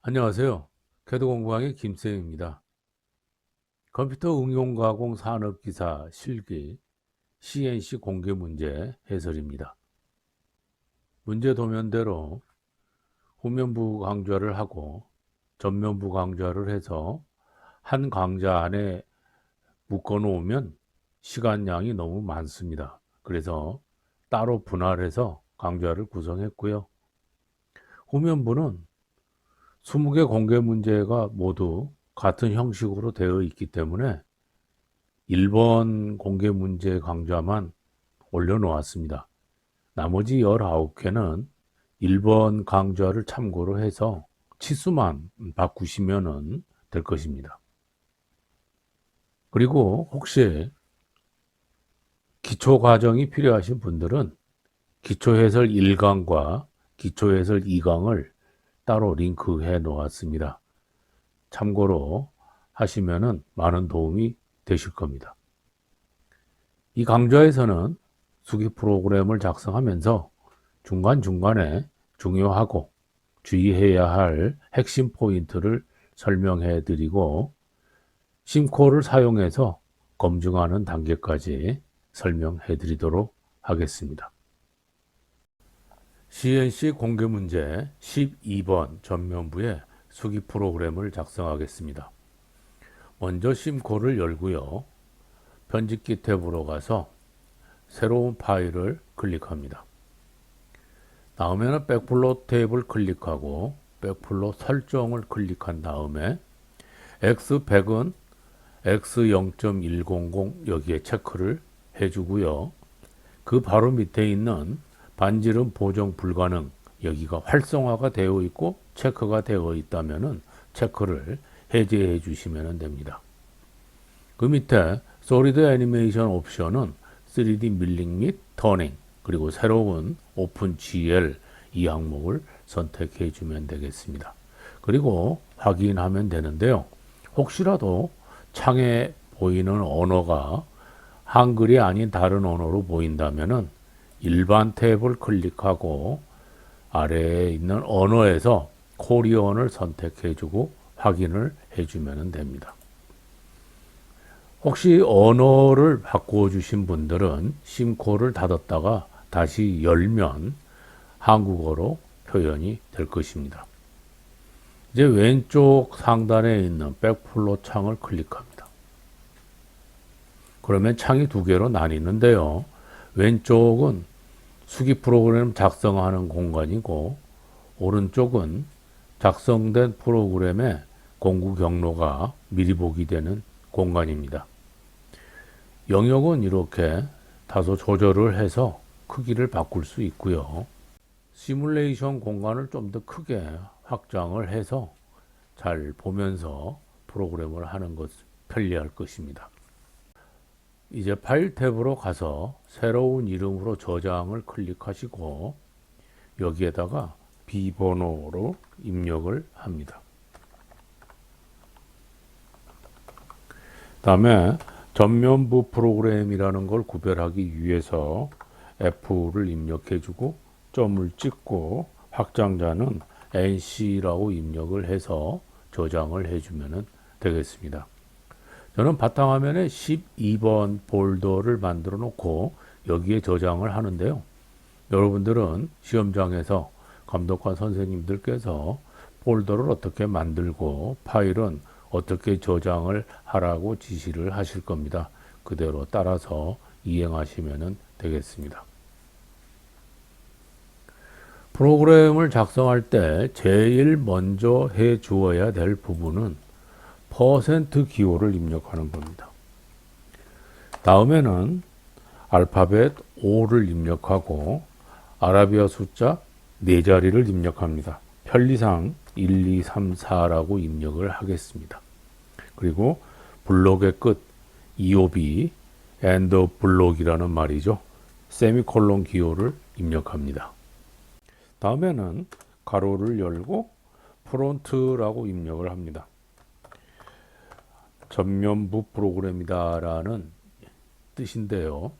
안녕하세요. 캐드공부왕의 김쌤입니다. 컴퓨터 응용 가공 산업 기사 실기 CNC 공개 문제 해설입니다. 문제 도면대로 후면부 강좌를 하고 전면부 강좌를 해서 한 강좌 안에 묶어 놓으면 시간량이 너무 많습니다. 그래서 따로 분할해서 강좌를 구성했고요. 후면부는 20개 공개 문제가 모두 같은 형식으로 되어 있기 때문에 1번 공개 문제 강좌만 올려놓았습니다. 나머지 19개는 1번 강좌를 참고로 해서 치수만 바꾸시면 될 것입니다. 그리고 혹시 기초 과정이 필요하신 분들은 기초해설 1강과 기초해설 2강을 따로 링크해 놓았습니다. 참고로 하시면 많은 도움이 되실 겁니다. 이 강좌에서는 수기 프로그램을 작성하면서 중간중간에 중요하고 주의해야 할 핵심 포인트를 설명해 드리고 심코를 사용해서 검증하는 단계까지 설명해 드리도록 하겠습니다. CNC 공개 문제 12번 전면부에 수기 프로그램을 작성하겠습니다. 먼저 심코를 열고요. 편집기 탭으로 가서 새로운 파일을 클릭합니다. 다음에는 백플롯 탭을 클릭하고 백플롯 설정을 클릭한 다음에 X100은 X0.100 여기에 체크를 해주고요. 그 바로 밑에 있는 반지름 보정 불가능 여기가 활성화가 되어 있고 체크가 되어 있다면 체크를 해제해 주시면 됩니다. 그 밑에 솔리드 애니메이션 옵션은 3D 밀링 및 터닝 그리고 새로운 오픈 GL 이 항목을 선택해 주면 되겠습니다. 그리고 확인하면 되는데요. 혹시라도 창에 보이는 언어가 한글이 아닌 다른 언어로 보인다면 일반 탭을 클릭하고 아래에 있는 언어에서 코리언을 선택해 주고 확인을 해 주면 됩니다. 혹시 언어를 바꾸어 주신 분들은 심코를 닫았다가 다시 열면 한국어로 표현이 될 것입니다. 이제 왼쪽 상단에 있는 백플롯 창을 클릭합니다. 그러면 창이 두 개로 나뉘는데요. 왼쪽은 수기 프로그램 작성하는 공간이고 오른쪽은 작성된 프로그램의 공구 경로가 미리 보기 되는 공간입니다. 영역은 이렇게 다소 조절을 해서 크기를 바꿀 수 있고요. 시뮬레이션 공간을 좀 더 크게 확장을 해서 잘 보면서 프로그램을 하는 것 편리할 것입니다. 이제 파일 탭으로 가서 새로운 이름으로 저장을 클릭하시고 여기에다가 비번호로 입력을 합니다. 다음에 전면부 프로그램이라는 걸 구별하기 위해서 F를 입력해주고 점을 찍고 확장자는 NC라고 입력을 해서 저장을 해주면 되겠습니다. 저는 바탕화면에 12번 폴더를 만들어 놓고 여기에 저장을 하는데요. 여러분들은 시험장에서 감독관 선생님들께서 폴더를 어떻게 만들고 파일은 어떻게 저장을 하라고 지시를 하실 겁니다. 그대로 따라서 이행하시면 되겠습니다. 프로그램을 작성할 때 제일 먼저 해 주어야 될 부분은 퍼센트 기호를 입력하는 겁니다. 다음에는 알파벳 O를 입력하고 아라비아 숫자 4자리를 입력합니다. 편리상 1, 2, 3, 4라고 입력을 하겠습니다. 그리고 블록의 끝 EOB 엔드 블록이라는 말이죠. 세미콜론 기호를 입력합니다. 다음에는 가로를 열고 프론트라고 입력을 합니다. 전면부 프로그램이다라는 뜻인데요.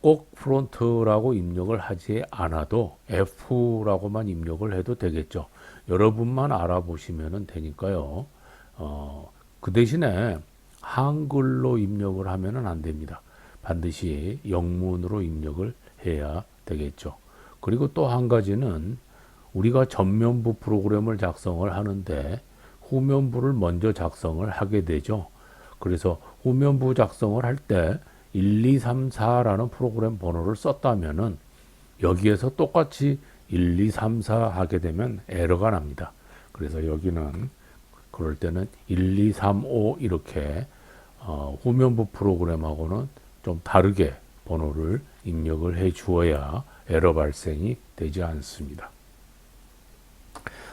꼭 프론트라고 입력을 하지 않아도 F라고만 입력을 해도 되겠죠. 여러분만 알아보시면 되니까요. 그 대신에 한글로 입력을 하면 안 됩니다. 반드시 영문으로 입력을 해야 되겠죠. 그리고 또 한 가지는 우리가 전면부 프로그램을 작성을 하는데 후면부를 먼저 작성을 하게 되죠. 그래서 후면부 작성을 할 때 1, 2, 3, 4라는 프로그램 번호를 썼다면은 여기에서 똑같이 1, 2, 3, 4 하게 되면 에러가 납니다. 그래서 여기는 그럴 때는 1, 2, 3, 5 이렇게 후면부 프로그램하고는 좀 다르게 번호를 입력을 해 주어야 에러 발생이 되지 않습니다.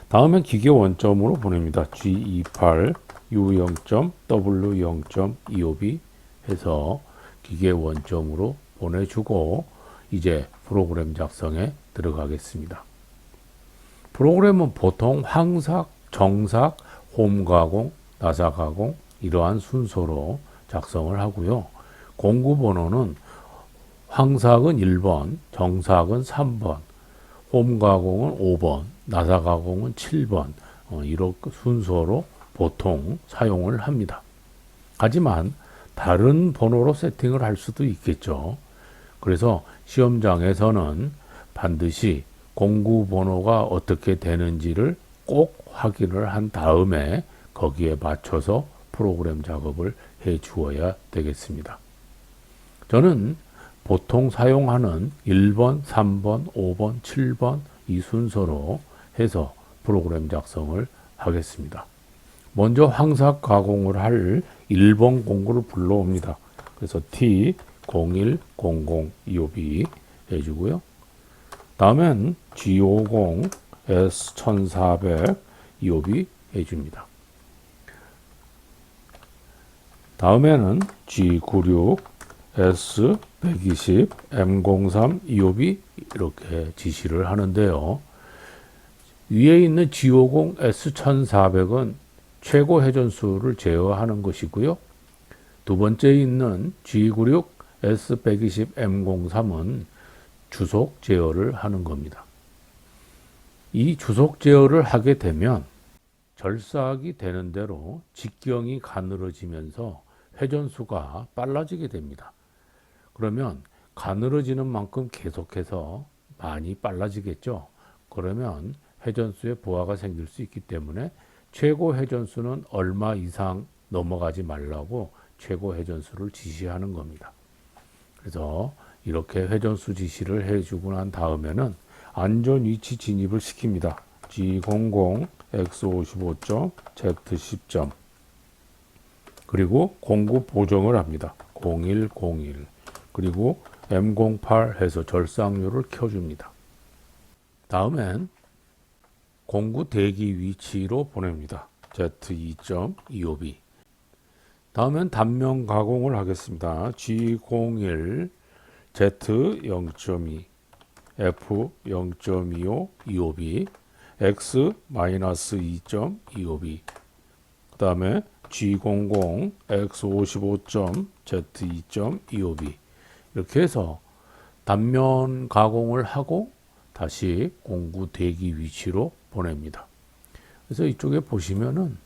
다음엔 기계 원점으로 보냅니다. G28 U0.W0.25B 해서 기계 원점으로 보내주고 이제 프로그램 작성에 들어가겠습니다. 프로그램은 보통 황삭, 정삭, 홈 가공, 나사 가공 이러한 순서로 작성을 하고요. 공구 번호는 황삭은 1번, 정삭은 3번, 홈 가공은 5번, 나사 가공은 7번 이렇게 순서로 보통 사용을 합니다. 하지만 다른 번호로 세팅을 할 수도 있겠죠. 그래서 시험장에서는 반드시 공구 번호가 어떻게 되는지를 꼭 확인을 한 다음에 거기에 맞춰서 프로그램 작업을 해 주어야 되겠습니다. 저는 보통 사용하는 1번, 3번, 5번, 7번 이 순서로 해서 프로그램 작성을 하겠습니다. 먼저 황삭 가공을 할 1번 공구를 불러옵니다. 그래서 T010025B 해주고요. 다음엔 G50 S1400 25B 해줍니다. 다음에는 G96 S120 M03 25B 이렇게 지시를 하는데요. 위에 있는 G50 S1400은 최고 회전수를 제어하는 것이고요. 두 번째 있는 G96 S120 M03은 주속 제어를 하는 겁니다. 이 주속 제어를 하게 되면 절삭이 되는 대로 직경이 가늘어지면서 회전수가 빨라지게 됩니다. 그러면 가늘어지는 만큼 계속해서 많이 빨라지겠죠. 그러면 회전수에 부하가 생길 수 있기 때문에 최고 회전수는 얼마 이상 넘어가지 말라고 최고 회전수를 지시하는 겁니다. 그래서 이렇게 회전수 지시를 해주고 난 다음에는 안전 위치 진입을 시킵니다. G00 X55점 Z10점 그리고 공구 보정을 합니다. 0101 그리고 M08 해서 절삭류를 켜줍니다. 다음엔 공구 대기 위치로 보냅니다. Z2.25B 다음엔 단면 가공을 하겠습니다. G01 Z0.2 F0.25 25B X-2.25B 그 다음에 G00 X55.Z2.25B 이렇게 해서 단면 가공을 하고 다시 공구 대기 위치로 보냅니다. 그래서 이쪽에 보시면은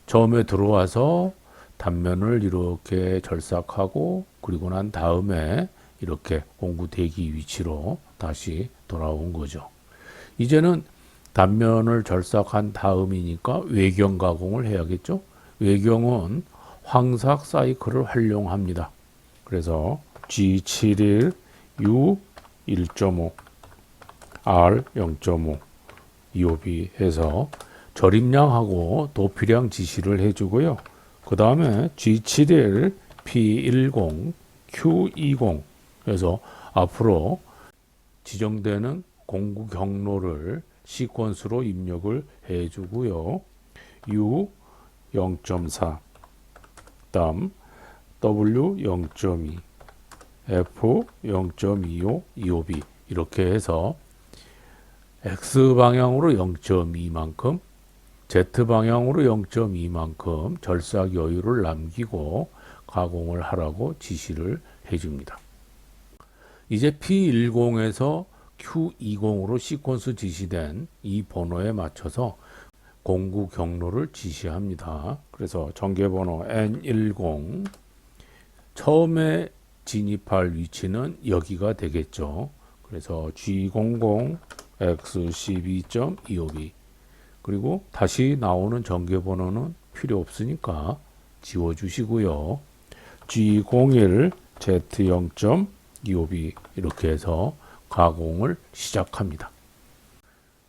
처음에 들어와서 단면을 이렇게 절삭하고 그리고 난 다음에 이렇게 공구 대기 위치로 다시 돌아온 거죠. 이제는 단면을 절삭한 다음이니까 외경 가공을 해야겠죠. 외경은 황삭 사이클을 활용합니다. 그래서 G71 U 1.5 R 0.5 25B 해서 절입량하고 도피량 지시를 해주고요. 그 다음에 G71 P10 Q20 해서 앞으로 지정되는 공구 경로를 시퀀스로 입력을 해주고요. U 0.4 다음 W 0.2 F 0.25 25B 이렇게 해서 X 방향으로 0.2만큼 Z 방향으로 0.2만큼 절삭 여유를 남기고 가공을 하라고 지시를 해줍니다. 이제 P10에서 Q20으로 시퀀스 지시된 이 번호에 맞춰서 공구 경로를 지시합니다. 그래서 전개번호 N10 처음에 진입할 위치는 여기가 되겠죠. 그래서 G00 X12.252 그리고 다시 나오는 전개번호는 필요 없으니까 지워주시고요. G01 Z0.252 이렇게 해서 가공을 시작합니다.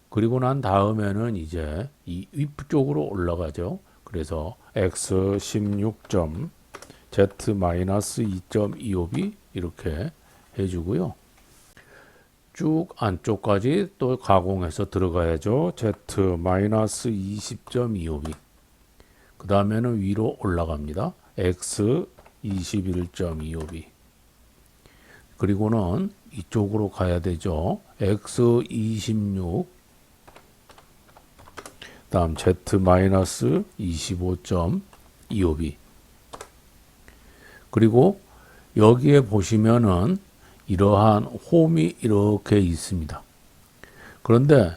그리고 난 다음에는 이제 이 위쪽으로 올라가죠. 그래서 X16. Z-2.25b 이렇게 해주고요. 쭉 안쪽까지 또 가공해서 들어가야죠. Z-20.25b 그 다음에는 위로 올라갑니다. X21.25b 그리고는 이쪽으로 가야 되죠. X26 다음 Z-25.25b 그리고 여기에 보시면은 이러한 홈이 이렇게 있습니다. 그런데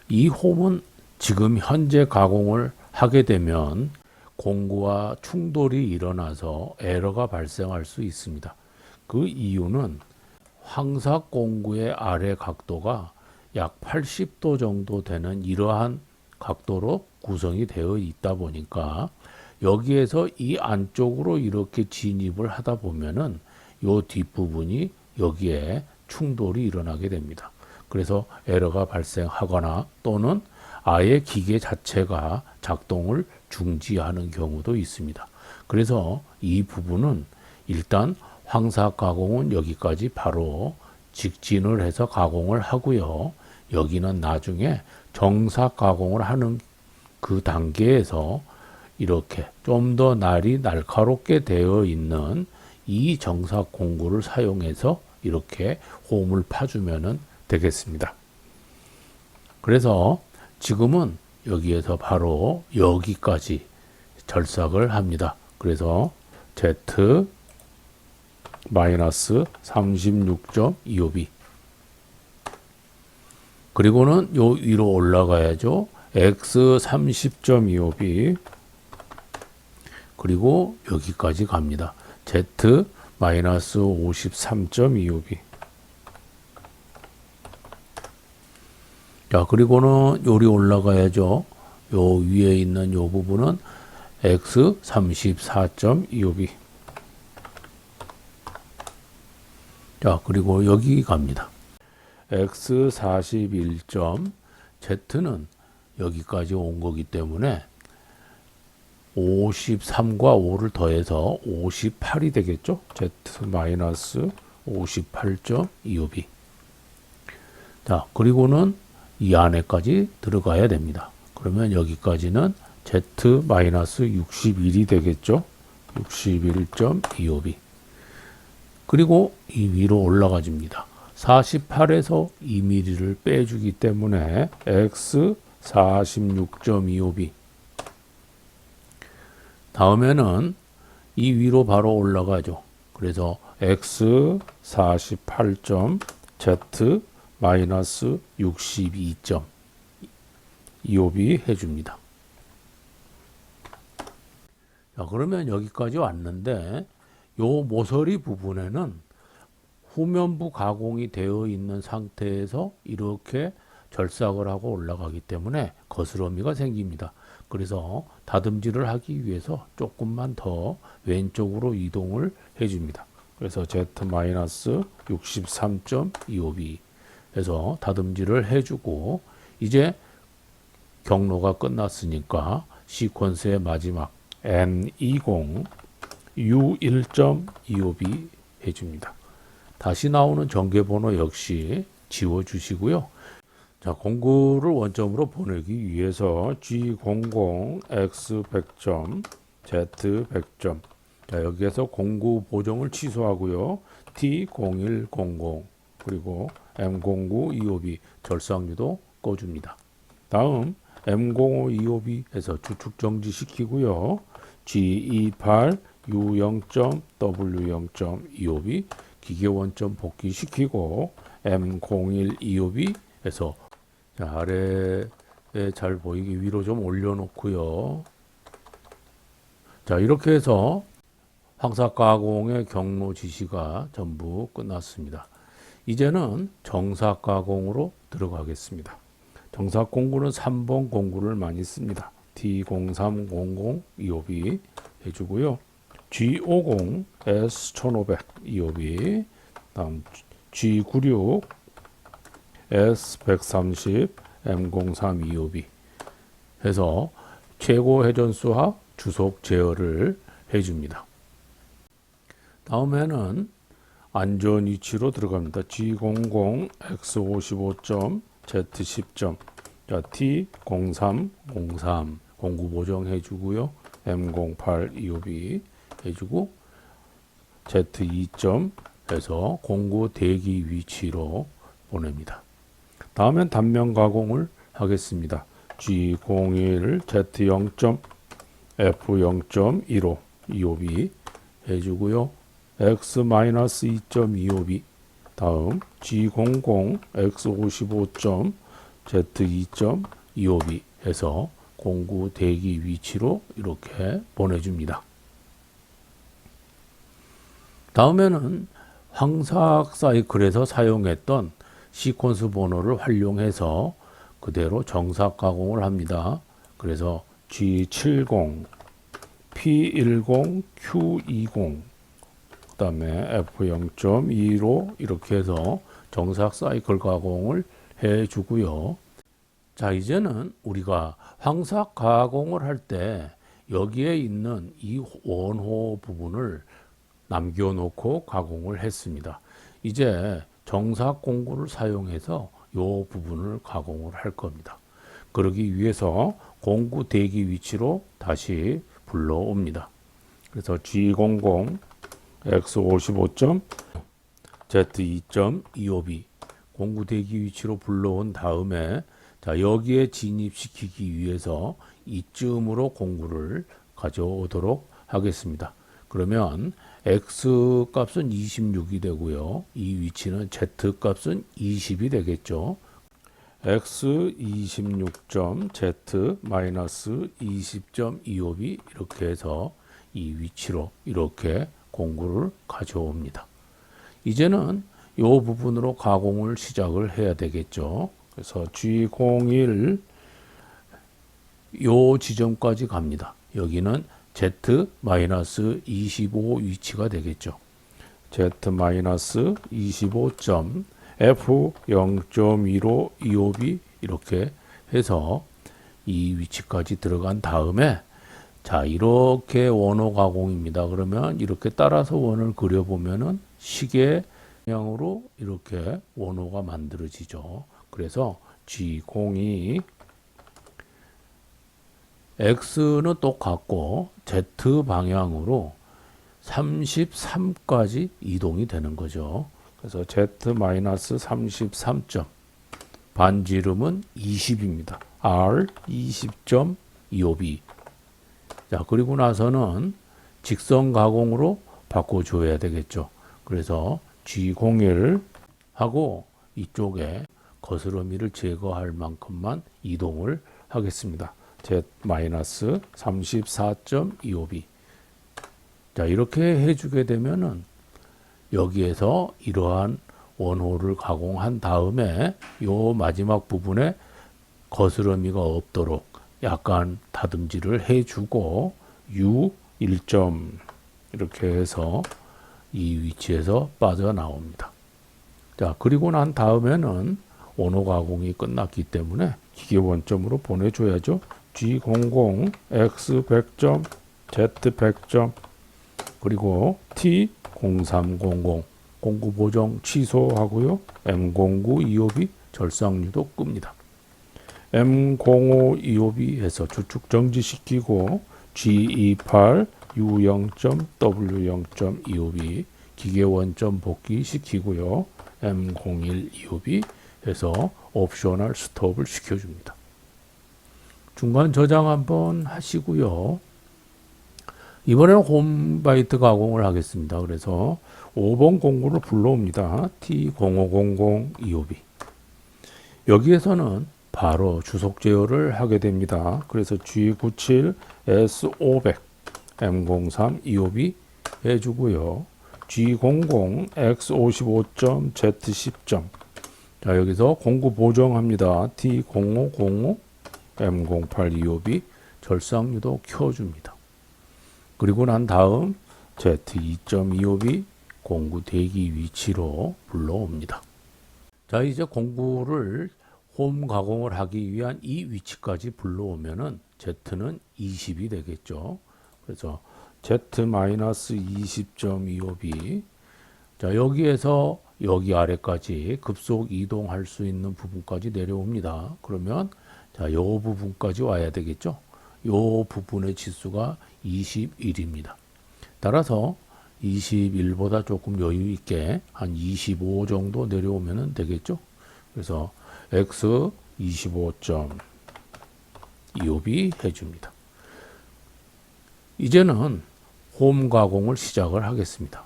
이 홈은 지금 현재 가공을 하게 되면 공구와 충돌이 일어나서 에러가 발생할 수 있습니다. 그 이유는 황삭 공구의 아래 각도가 약 80도 정도 되는 이러한 각도로 구성이 되어 있다 보니까 여기에서 이 안쪽으로 이렇게 진입을 하다 보면은 요 뒷부분이 여기에 충돌이 일어나게 됩니다. 그래서 에러가 발생하거나 또는 아예 기계 자체가 작동을 중지하는 경우도 있습니다. 그래서 이 부분은 일단 황삭 가공은 여기까지 바로 직진을 해서 가공을 하고요. 여기는 나중에 정삭 가공을 하는 그 단계에서 이렇게 좀 더 날이 날카롭게 되어 있는 이 정삭 공구를 사용해서 이렇게 홈을 파주면 되겠습니다. 그래서 지금은 여기에서 바로 여기까지 절삭을 합니다. 그래서 Z-36.25b 그리고는 요 위로 올라가야죠. X30.25b 그리고 여기까지 갑니다. Z-53.25b 자, 그리고는 요리 올라가야죠. 요 위에 있는 요 부분은 X34.25b 자, 그리고 여기 갑니다. X41. Z는 여기까지 온 거기 때문에 53과 5를 더해서 58이 되겠죠. Z-58.25b 자, 그리고는 이 안에까지 들어가야 됩니다. 그러면 여기까지는 Z-61이 되겠죠. 61.25b 그리고 이 위로 올라가줍니다. 48에서 2mm를 빼주기 때문에 X46.25b 다음에는 이 위로 바로 올라가죠. 그래서 X48.Z-62.25b 해줍니다. 자, 그러면 여기까지 왔는데 요 모서리 부분에는 후면부 가공이 되어 있는 상태에서 이렇게 절삭을 하고 올라가기 때문에 거스러미가 생깁니다. 그래서 다듬질을 하기 위해서 조금만 더 왼쪽으로 이동을 해줍니다. 그래서 Z-63.25b 해서 다듬질을 해주고 이제 경로가 끝났으니까 시퀀스의 마지막 N20 U1.25b 해줍니다. 다시 나오는 전개번호 역시 지워주시고요. 자, 공구를 원점으로 보내기 위해서 G00 X100점 Z100점 자, 여기에서 공구 보정을 취소하고요. T0100 그리고 M0925B 절삭유도 꺼줍니다. 다음 M0525B에서 주축 정지시키고요. G28 U0.W0.25B 기계 원점 복귀시키고 M0125B 해서 자, 아래에 잘 보이게 위로 좀 올려놓고요. 자, 이렇게 해서 황사 가공의 경로 지시가 전부 끝났습니다. 이제는 정사 가공으로 들어가겠습니다. 정사 공구는 3번 공구를 많이 씁니다. T0300 25B 해주고요. G50 S1500 25B, 다음 G96 S130 M03 25B 해서 최고 회전수와 주속 제어를 해줍니다. 다음에는 안전 위치로 들어갑니다. G00 X55점 Z10점 자, T0303 공구 보정해 주고요. M08 25B 해주고 Z2점 해서 공구 대기 위치로 보냅니다. 다음엔 단면 가공을 하겠습니다. G01 Z0점 F0.15 25B 해주고요. X-2.25B 다음 G00 X55점 Z2.25B 해서 공구 대기 위치로 이렇게 보내줍니다. 다음에는 황사학 사이클에서 사용했던 시퀀스 번호를 활용해서 그대로 정사 가공을 합니다. 그래서 G70, P10, Q20, 그 다음에 F0.2로 이렇게 해서 정사학 사이클 가공을 해주고요. 자, 이제는 우리가 황사 가공을 할 때 여기에 있는 이 원호 부분을 남겨놓고 가공을 했습니다. 이제 정사 공구를 사용해서 이 부분을 가공을 할 겁니다. 그러기 위해서 공구 대기 위치로 다시 불러옵니다. 그래서 G00 X55점 Z2.25B 공구 대기 위치로 불러온 다음에 자, 여기에 진입시키기 위해서 이쯤으로 공구를 가져오도록 하겠습니다. 그러면 X 값은 26이 되고요. 이 위치는 Z 값은 20이 되겠죠. X 26점 Z 마이너스 20.25B 이렇게 해서 이 위치로 이렇게 공구를 가져옵니다. 이제는 이 부분으로 가공을 시작을 해야 되겠죠. 그래서 G01 요 지점까지 갑니다. 여기는 Z-25 위치가 되겠죠. Z-25점 F0.15 25B 이렇게 해서 이 위치까지 들어간 다음에 자, 이렇게 원호 가공입니다. 그러면 이렇게 따라서 원을 그려보면은 시계 방향으로 이렇게 원호가 만들어지죠. 그래서 G02 X는 똑같고 Z 방향으로 33까지 이동이 되는 거죠. 그래서 Z-33점 반지름은 20입니다. R 20.25B 자, 그리고 나서는 직선 가공으로 바꿔줘야 되겠죠. 그래서 G01 하고 이쪽에 거스러미를 제거할 만큼만 이동을 하겠습니다. Z-34.25B 자, 이렇게 해주게 되면은 여기에서 이러한 원호를 가공한 다음에 요 마지막 부분에 거스러미가 없도록 약간 다듬질을 해주고 U 1점 이렇게 해서 이 위치에서 빠져나옵니다. 자, 그리고 난 다음에는 원호 가공이 끝났기 때문에 기계 원점으로 보내줘야죠. G00 X100점 Z100점 그리고 T0300 공구 보정 취소하고요. M0925B 절상유도 끕니다. M0525B 해서 주축 정지시키고 G28 U0.W0.25B 기계 원점 복귀 시키고요. M0125B 해서 옵셔널 스톱을 시켜줍니다. 중간 저장 한번 하시고요. 이번에는 홈바이트 가공을 하겠습니다. 그래서 5번 공구를 불러옵니다. T0500-252. 여기에서는 바로 주속 제어를 하게 됩니다. 그래서 G97 S500 M03-252 해주고요. G00 X55.Z 10점. 자, 여기서 공구 보정합니다. T0505 M08-252 절상유도 켜줍니다. 그리고 난 다음 Z2.252 공구 대기 위치로 불러옵니다. 자, 이제 공구를 홈 가공을 하기 위한 이 위치까지 불러오면은 Z는 20이 되겠죠. 그래서 Z-20.25B. 자, 여기에서 여기 아래까지 급속 이동할 수 있는 부분까지 내려옵니다. 그러면 자, 요 부분까지 와야 되겠죠. 요 부분의 지수가 21입니다. 따라서 21보다 조금 여유 있게 한 25 정도 내려오면 되겠죠. 그래서 X 25.25B 해줍니다. 이제는 홈 가공을 시작을 하겠습니다.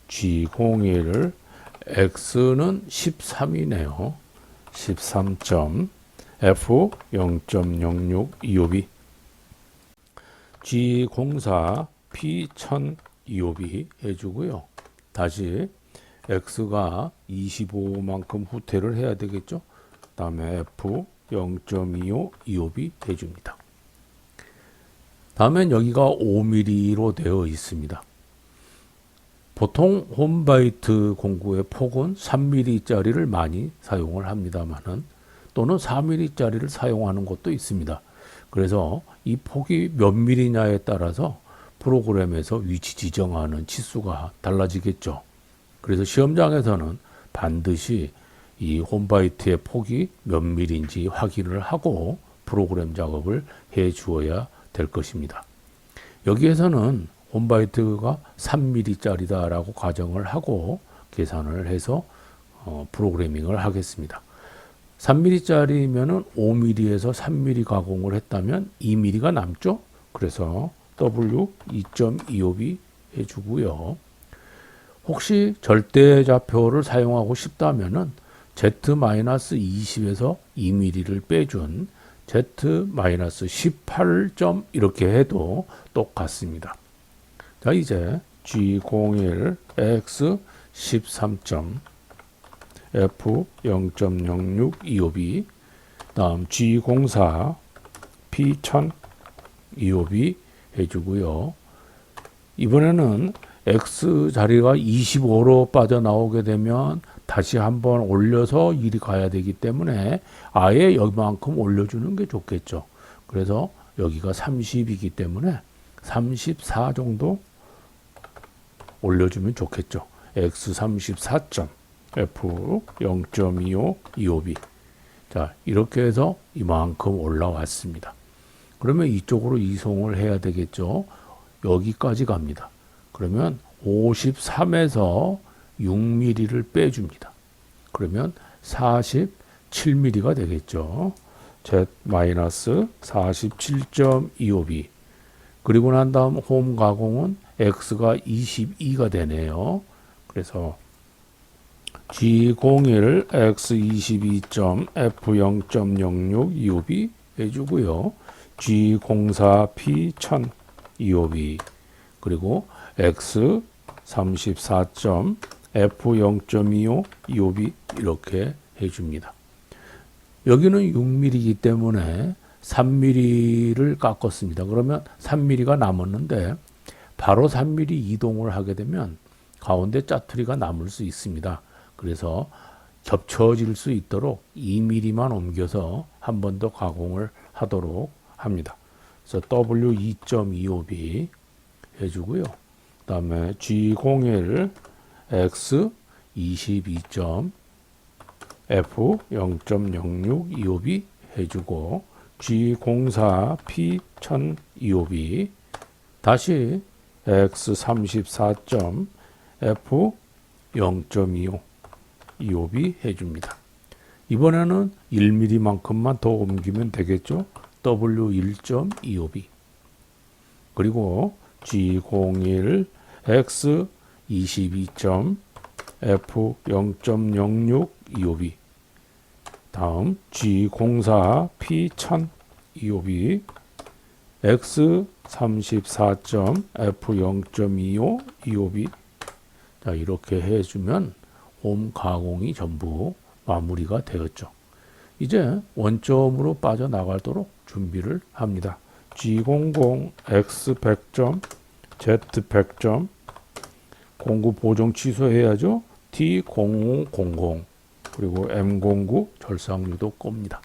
G01 X는 13이네요. 13점 F 0.0625B G04 P1025B 해주고요. 다시 X가 25만큼 후퇴를 해야 되겠죠. 다음에 F 0.2525B 해줍니다. 다음엔 여기가 5mm로 되어 있습니다. 보통 홈바이트 공구의 폭은 3mm짜리를 많이 사용을 합니다만은 또는 4mm짜리를 사용하는 것도 있습니다. 그래서 이 폭이 몇 mm냐에 따라서 프로그램에서 위치 지정하는 치수가 달라지겠죠. 그래서 시험장에서는 반드시 이 홈바이트의 폭이 몇 mm인지 확인을 하고 프로그램 작업을 해 주어야 될 것입니다. 여기에서는 홈바이트가 3mm짜리다라고 가정을 하고 계산을 해서 프로그래밍을 하겠습니다. 3mm짜리면은 5mm에서 3mm 가공을 했다면 2mm가 남죠. 그래서 W 2.25B 해주고요. 혹시 절대좌표를 사용하고 싶다면은 Z-20에서 2mm를 빼준 Z-18점 이렇게 해도 똑같습니다. 자, 이제 G01 X 13점 F 0.0625B 다음 G04 P1025B 해주고요. 이번에는 X 자리가 25로 빠져나오게 되면 다시 한번 올려서 일이 가야 되기 때문에 아예 여기만큼 올려주는 게 좋겠죠. 그래서 여기가 30이기 때문에 34 정도 올려주면 좋겠죠. X 34점 F 0.2525B 자, 이렇게 해서 이만큼 올라왔습니다. 그러면 이쪽으로 이송을 해야 되겠죠. 여기까지 갑니다. 그러면 53에서 6mm를 빼줍니다. 그러면 47mm가 되겠죠. Z-47.25B 그리고 난 다음 홈 가공은 X가 22가 되네요. 그래서 G01 X22. F0.0625B 해주고요. G04 P1025B 그리고 X 34점 F0.2525B 이렇게 해줍니다. 여기는 6mm이기 때문에 3mm를 깎았습니다. 그러면 3mm가 남았는데 바로 3mm 이동을 하게 되면 가운데 짜투리가 남을 수 있습니다. 그래서 겹쳐질 수 있도록 2mm만 옮겨서 한 번 더 가공을 하도록 합니다. 그래서 W 2.25B 해주고요. 그 다음에 G01 X 22점 F 0.0625B 해주고 G04 P1025B 다시 X 34점 F 0.25B 해줍니다. 이번에는 1mm만큼만 더 옮기면 되겠죠. W 1.25B 그리고 G01 X 22점 F 0.06 EOB. 다음 G04 P1000 EOB X 34점 F 0.25 EOB. 자, 이렇게 해주면 홈 가공이 전부 마무리가 되었죠. 이제 원점으로 빠져나가도록 준비를 합니다. G00 X 100점 Z 100점 공구 보정 취소해야죠. T0500 그리고 M09 절삭유도 꼽니다.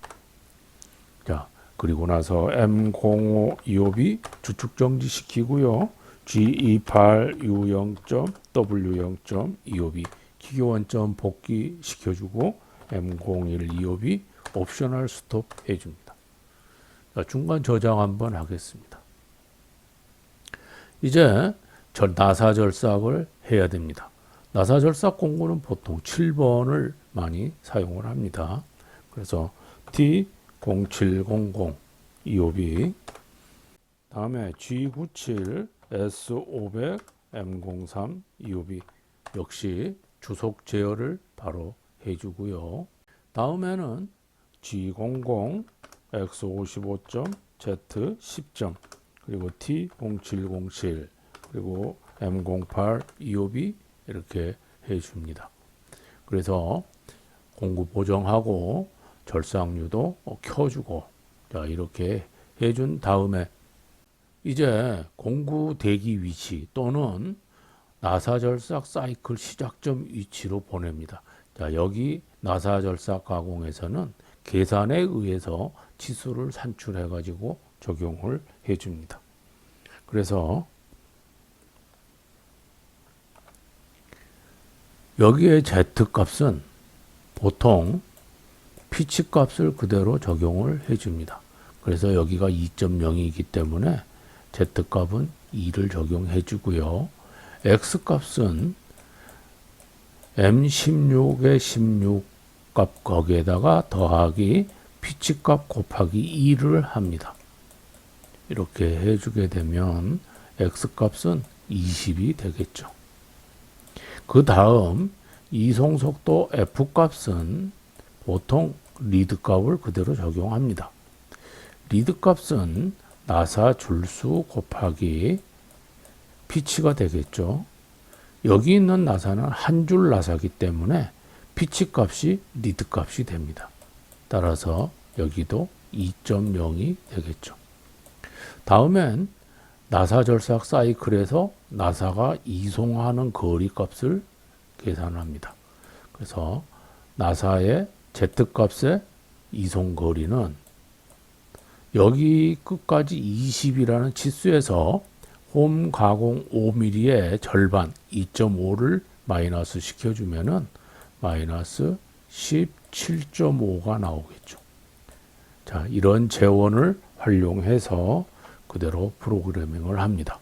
자, 그리고 나서 M05 EOB 주축 정지 시키고요. G28 U0점 W0점 EOB 기교 원점 복귀 시켜주고 M01 EOB 옵셔널 스톱 해줍니다. 자, 중간 저장 한번 하겠습니다. 이제 나사 절삭을 해야 됩니다. 나사 절삭 공구는 보통 7번을 많이 사용을 합니다. 그래서 T0700 EOB 다음에 G97 S500 M03 EOB 역시 주속 제어를 바로 해주고요. 다음에는 G00 X55점 Z 10점 그리고 T0707 그리고 M08 EOB 이렇게 해줍니다. 그래서 공구 보정하고 절삭유도 켜주고 자, 이렇게 해준 다음에 이제 공구 대기 위치 또는 나사 절삭 사이클 시작점 위치로 보냅니다. 자, 여기 나사 절삭 가공에서는 계산에 의해서 치수를 산출해 가지고 적용을 해 줍니다. 그래서 여기에 Z 값은 보통 피치 값을 그대로 적용을 해 줍니다. 그래서 여기가 2.0이기 때문에 Z 값은 2를 적용해 주고요. X 값은 M16의 16 값 거기에다가 더하기 피치 값 곱하기 2를 합니다. 이렇게 해주게 되면 X 값은 20이 되겠죠. 그 다음 이송속도 F 값은 보통 리드 값을 그대로 적용합니다. 리드 값은 나사 줄수 곱하기 피치가 되겠죠. 여기 있는 나사는 한 줄 나사이기 때문에 피치 값이 리드 값이 됩니다. 따라서 여기도 2.0이 되겠죠. 다음엔 나사 절삭 사이클에서 나사가 이송하는 거리 값을 계산합니다. 그래서 나사의 Z 값의 이송 거리는 여기 끝까지 20이라는 치수에서 홈 가공 5mm의 절반 2.5를 마이너스 시켜주면은 마이너스 17.5가 나오겠죠. 자, 이런 재원을 활용해서 그대로 프로그래밍을 합니다.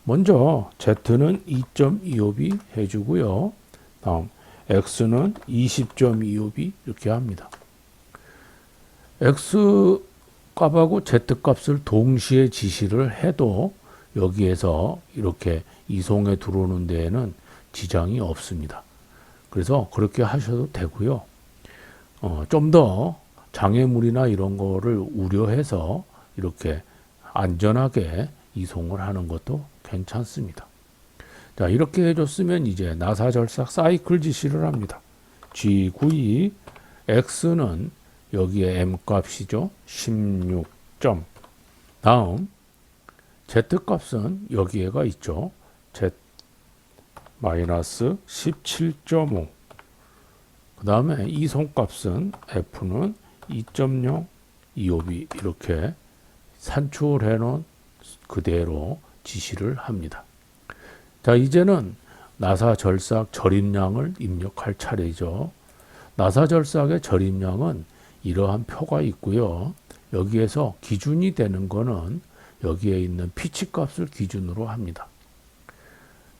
먼저 Z는 2.25B 해주고요. 다음 X는 20.25B 이렇게 합니다. X 값하고 Z 값을 동시에 지시를 해도 여기에서 이렇게 이송에 들어오는 데에는 지장이 없습니다. 그래서 그렇게 하셔도 되고요. 좀 더 장애물이나 이런 거를 우려해서 이렇게 안전하게 이송을 하는 것도 괜찮습니다. 자, 이렇게 해줬으면 이제 나사 절삭 사이클 지시를 합니다. G92 X는 여기에 M 값이죠. 16점. 다음 Z 값은 여기에가 있죠. Z 마이너스 17.5. 그 다음에 이송 값은 F는 2.0 EOB 이렇게 산출해 놓은 그대로 지시를 합니다. 자, 이제는 나사 절삭 절임량을 입력할 차례죠. 나사 절삭의 절임량은 이러한 표가 있고요. 여기에서 기준이 되는 거는 여기에 있는 피치 값을 기준으로 합니다.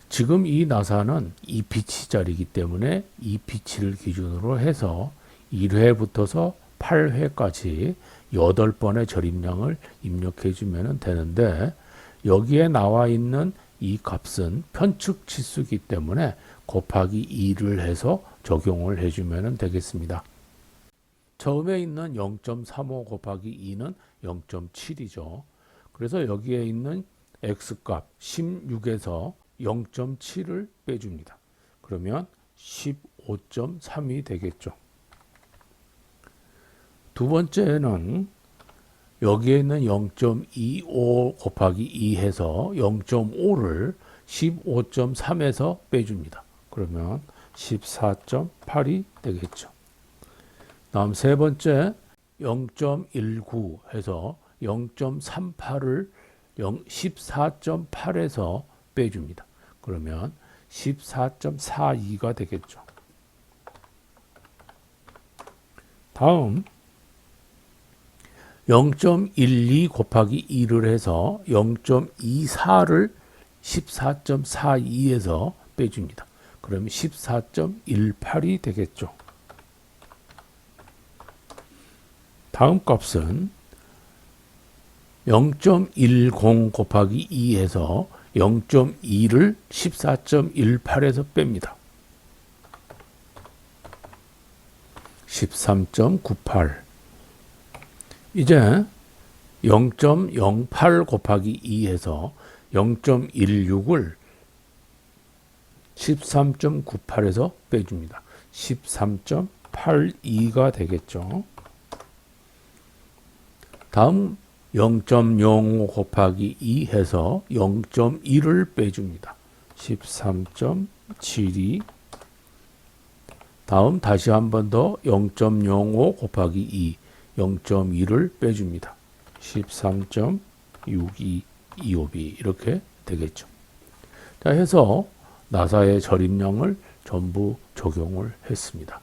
지금 이 나사는 2피치짜리이기 때문에 2피치를 기준으로 해서 1회부터서 8회까지 8번의 절임량을 입력해 주면 되는데 여기에 나와 있는 이 값은 편측 치수이기 때문에 곱하기 2를 해서 적용을 해주면 되겠습니다. 처음에 있는 0.35 곱하기 2는 0.7이죠. 그래서 여기에 있는 x값 16에서 0.7을 빼줍니다. 그러면 15.3이 되겠죠. 두 번째는 여기에 있는 0.25 곱하기 2 해서 0.5를 15.3에서 빼줍니다. 그러면 14.8이 되겠죠. 다음 세 번째 0.19 해서 0.38을 14.8에서 빼줍니다. 그러면 14.42가 되겠죠. 다음 0.12 곱하기 2를 해서 0.24를 14.42에서 빼줍니다. 그러면 14.18이 되겠죠. 다음 값은 0.10 곱하기 2에서 0.2를 14.18에서 뺍니다. 13.98. 이제 0.08 곱하기 2에서 0.16을 13.98에서 빼줍니다. 13.82가 되겠죠. 다음 0.05 곱하기 2 해서 0.1을 빼줍니다. 13.72. 다음 다시 한 번 더 0.05 곱하기 2, 0.2를 빼줍니다. 13.6225B 이렇게 되겠죠. 자, 해서 나사의 절임량을 전부 적용을 했습니다.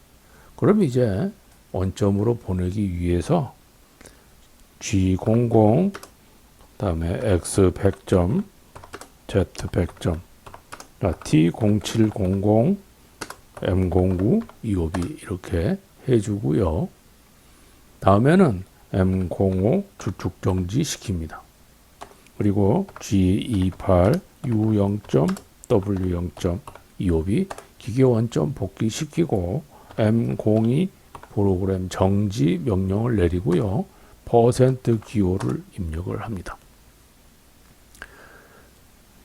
그럼 이제 원점으로 보내기 위해서 G00, 다음에 X 100점, Z 100점, T0700, M09, 25B 이렇게 해주고요. 다음에는 M05 주축 정지 시킵니다. 그리고 G28, U0점, W0점, 25B 기계 원점 복귀시키고 M02 프로그램 정지 명령을 내리고요. 퍼센트 기호를 입력을 합니다.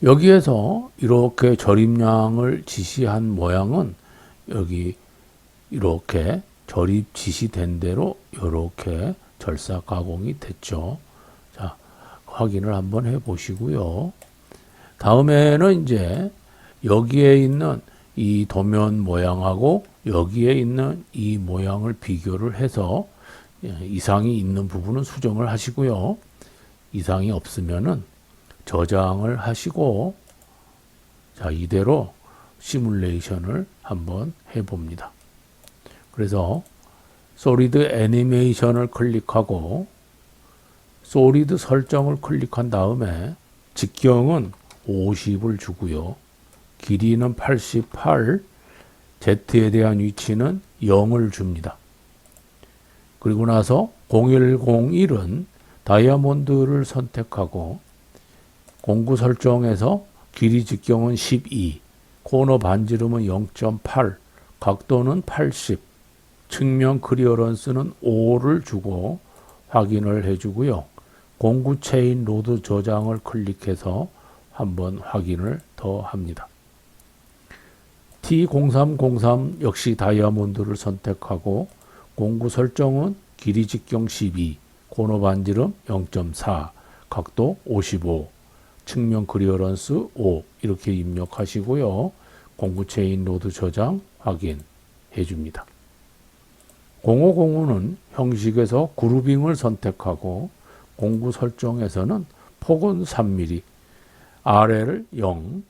여기에서 이렇게 절임량을 지시한 모양은 여기 이렇게 절입 지시된 대로 이렇게 절사 가공이 됐죠. 자, 확인을 한번 해 보시고요. 다음에는 이제 여기에 있는 이 도면 모양하고 여기에 있는 이 모양을 비교를 해서 이상이 있는 부분은 수정을 하시고요. 이상이 없으면은 저장을 하시고, 자, 이대로 시뮬레이션을 한번 해봅니다. 그래서 솔리드 애니메이션을 클릭하고 솔리드 설정을 클릭한 다음에 직경은 50을 주고요. 길이는 88, Z에 대한 위치는 0을 줍니다. 그리고 나서 0101은 다이아몬드를 선택하고 공구 설정에서 길이 직경은 12, 코너 반지름은 0.8, 각도는 80, 측면 클리어런스는 5를 주고 확인을 해주고요. 공구 체인 로드 저장을 클릭해서 한번 확인을 더 합니다. T0303 역시 다이아몬드를 선택하고 공구 설정은 길이 직경 12, 코너 반지름 0.4, 각도 55, 측면 클리어런스 5 이렇게 입력하시고요. 공구 체인 로드 저장 확인해 줍니다. 0505는 형식에서 그루빙을 선택하고 공구 설정에서는 폭은 3mm, RL 0,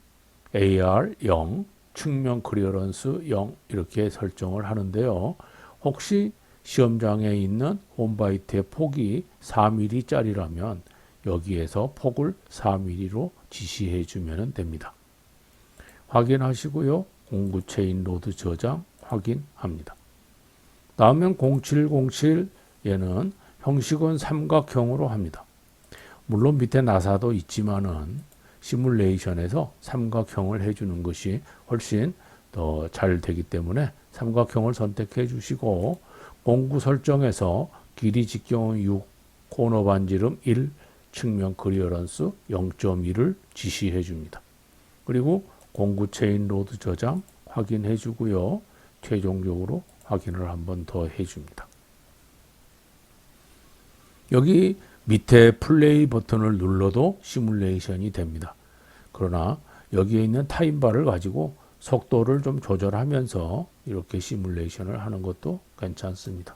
AR 0, 측면 클리어런스 0 이렇게 설정을 하는데요. 혹시 시험장에 있는 홈바이트의 폭이 4mm짜리라면 여기에서 폭을 4mm로 지시해 주면 됩니다. 확인하시고요. 공구 체인 로드 저장 확인합니다. 다음엔 0707 얘는 형식은 삼각형으로 합니다. 물론 밑에 나사도 있지만은 시뮬레이션에서 삼각형을 해주는 것이 훨씬 더 잘 되기 때문에 삼각형을 선택해 주시고 공구 설정에서 길이 직경 6, 코너 반지름 1, 측면 클리어런스 0.1을 지시해 줍니다. 그리고 공구 체인 로드 저장 확인해 주고요. 최종적으로 확인을 한번 더 해줍니다. 여기 밑에 플레이 버튼을 눌러도 시뮬레이션이 됩니다. 그러나 여기에 있는 타임바를 가지고 속도를 좀 조절하면서 이렇게 시뮬레이션을 하는 것도 괜찮습니다.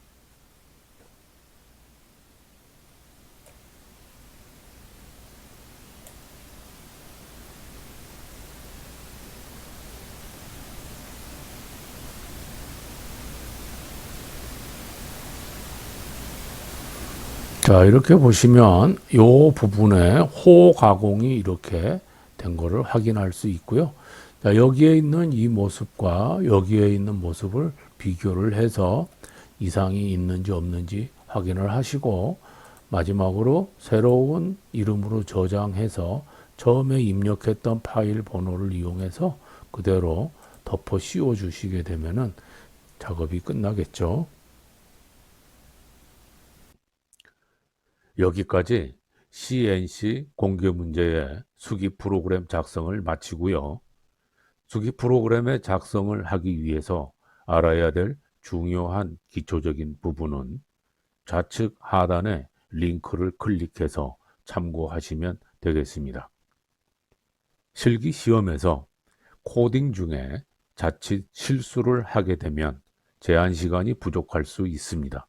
자, 이렇게 보시면 이 부분에 호 가공이 이렇게 된 거를 확인할 수 있고요. 자, 여기에 있는 이 모습과 여기에 있는 모습을 비교를 해서 이상이 있는지 없는지 확인을 하시고 마지막으로 새로운 이름으로 저장해서 처음에 입력했던 파일 번호를 이용해서 그대로 덮어 씌워 주시게 되면은 작업이 끝나겠죠. 여기까지 CNC 공개 문제의 수기 프로그램 작성을 마치고요. 수기 프로그램의 작성을 하기 위해서 알아야 될 중요한 기초적인 부분은 좌측 하단에 링크를 클릭해서 참고하시면 되겠습니다. 실기 시험에서 코딩 중에 자칫 실수를 하게 되면 제한 시간이 부족할 수 있습니다.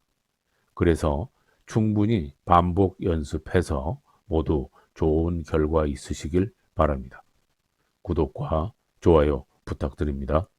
그래서 충분히 반복 연습해서 모두 좋은 결과 있으시길 바랍니다. 구독과 좋아요 부탁드립니다.